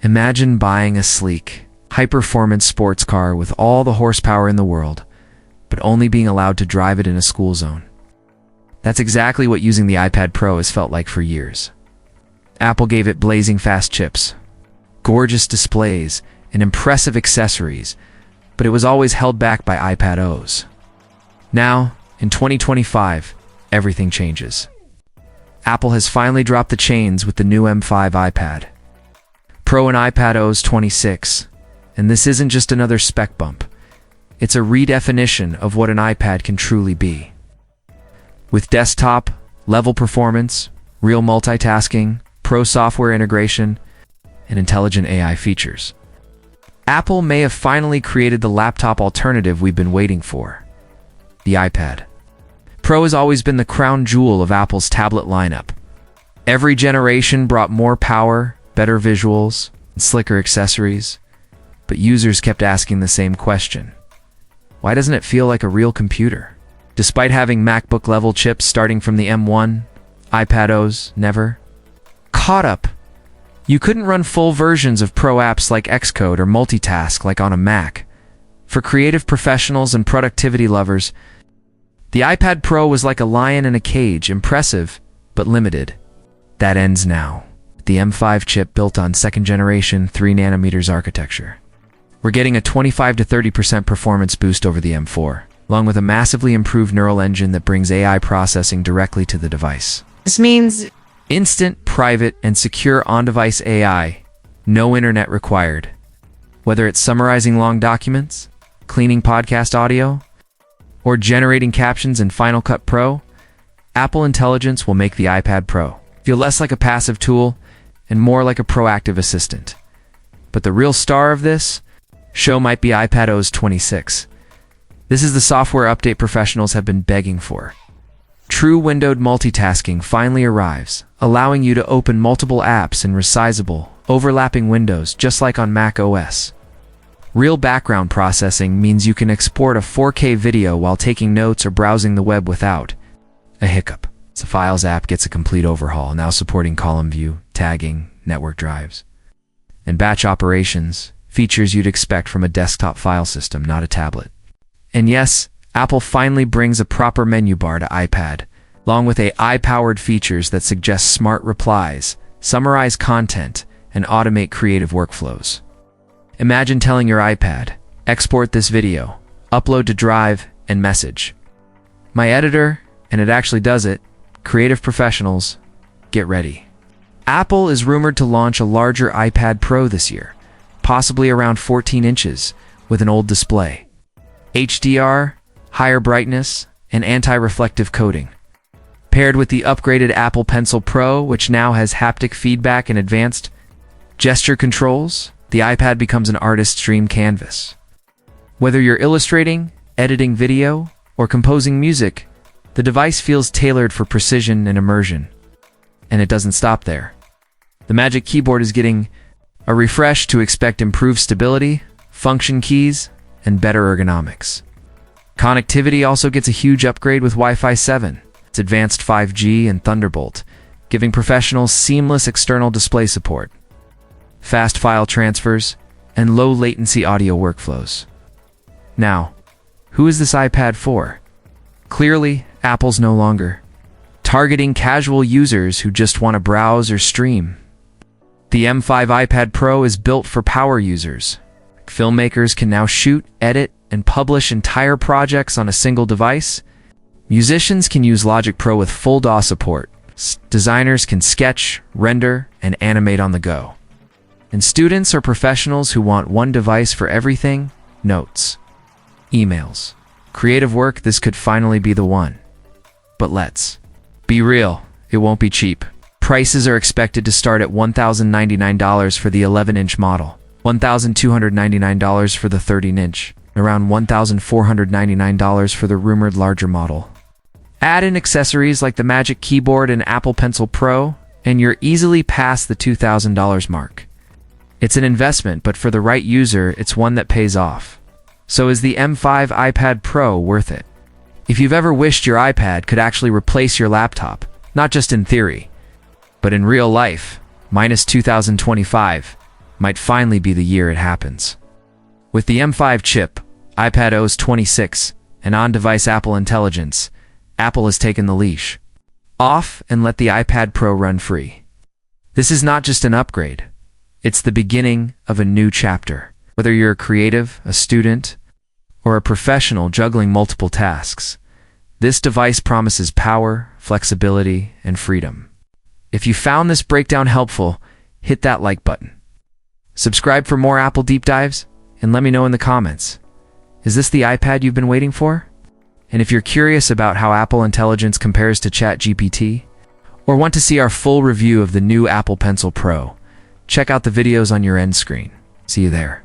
Imagine buying a sleek, high-performance sports car with all the horsepower in the world, but only being allowed to drive it in a school zone. That's exactly what using the iPad Pro has felt like for years. Apple gave it blazing fast chips, gorgeous displays, and impressive accessories, but it was always held back by iPadOS. Now, in 2025, everything changes. Apple has finally dropped the chains with the new M5 iPad Pro and iPadOS 26, and this isn't just another spec bump. It's a redefinition of what an iPad can truly be. With desktop-level performance, real multitasking, pro software integration, and intelligent AI features, Apple may have finally created the laptop alternative we've been waiting for. The iPad Pro has always been the crown jewel of Apple's tablet lineup. Every generation brought more power, better visuals, and slicker accessories, but users kept asking the same question. Why doesn't it feel like a real computer? Despite having MacBook-level chips starting from the M1, iPadOS never caught up. You couldn't run full versions of Pro apps like Xcode or multitask like on a Mac. For creative professionals and productivity lovers, the iPad Pro was like a lion in a cage, impressive, but limited. That ends now. The M5 chip built on second-generation 3nm architecture. We're getting a 25 to 30% performance boost over the M4, along with a massively improved neural engine that brings AI processing directly to the device. This means Instant, private, and secure on-device AI, no internet required. Whether it's summarizing long documents, cleaning podcast audio, or generating captions in Final Cut Pro, Apple Intelligence will make the iPad Pro feel less like a passive tool and more like a proactive assistant. But the real star of this show might be iPadOS 26. This is the software update professionals have been begging for. True windowed multitasking finally arrives, allowing you to open multiple apps in resizable, overlapping windows just like on Mac OS. Real background processing means you can export a 4K video while taking notes or browsing the web without a hiccup. The Files app gets a complete overhaul, now supporting column view, tagging, network drives, and batch operations, features you'd expect from a desktop file system, not a tablet. And yes, Apple finally brings a proper menu bar to iPad, along with AI-powered features that suggest smart replies, summarize content, and automate creative workflows. Imagine telling your iPad, export this video, upload to Drive, and message. My editor, and it actually does it, creative professionals, get ready. Apple is rumored to launch a larger iPad Pro this year, possibly around 14 inches, with an OLED display, HDR, higher brightness, and anti-reflective coating. Paired with the upgraded Apple Pencil Pro, which now has haptic feedback and advanced gesture controls, the iPad becomes an artist's dream canvas. Whether you're illustrating, editing video, or composing music, the device feels tailored for precision and immersion. And it doesn't stop there. The Magic Keyboard is getting a refresh to expect improved stability, function keys, and better ergonomics. Connectivity also gets a huge upgrade with Wi-Fi 7, its advanced 5G and Thunderbolt, giving professionals seamless external display support, fast file transfers, and low-latency audio workflows. Now, who is this iPad for? Clearly, Apple's no longer targeting casual users who just want to browse or stream. The M5 iPad Pro is built for power users. Filmmakers can now shoot, edit, and publish entire projects on a single device. Musicians can use Logic Pro with full DAW support. Designers can sketch, render, and animate on the go. And students or professionals who want one device for everything, notes, emails, creative work, this could finally be the one. But let's be real, it won't be cheap. Prices are expected to start at $1,099 for the 11-inch model, $1,299 for the 13-inch, around $1,499 for the rumored larger model. Add in accessories like the Magic Keyboard and Apple Pencil Pro, and you're easily past the $2,000 mark. It's an investment, but for the right user, it's one that pays off. So is the M5 iPad Pro worth it? If you've ever wished your iPad could actually replace your laptop, not just in theory, but in real life, minus 2025, might finally be the year it happens. With the M5 chip, iPadOS 26, and on-device Apple Intelligence, Apple has taken the leash off and let the iPad Pro run free. This is not just an upgrade. It's the beginning of a new chapter. Whether you're a creative, a student, or a professional juggling multiple tasks, this device promises power, flexibility, and freedom. If you found this breakdown helpful, hit that like button. Subscribe for more Apple deep dives, and let me know in the comments. Is this the iPad you've been waiting for? And if you're curious about how Apple Intelligence compares to ChatGPT, or want to see our full review of the new Apple Pencil Pro, check out the videos on your end screen. See you there.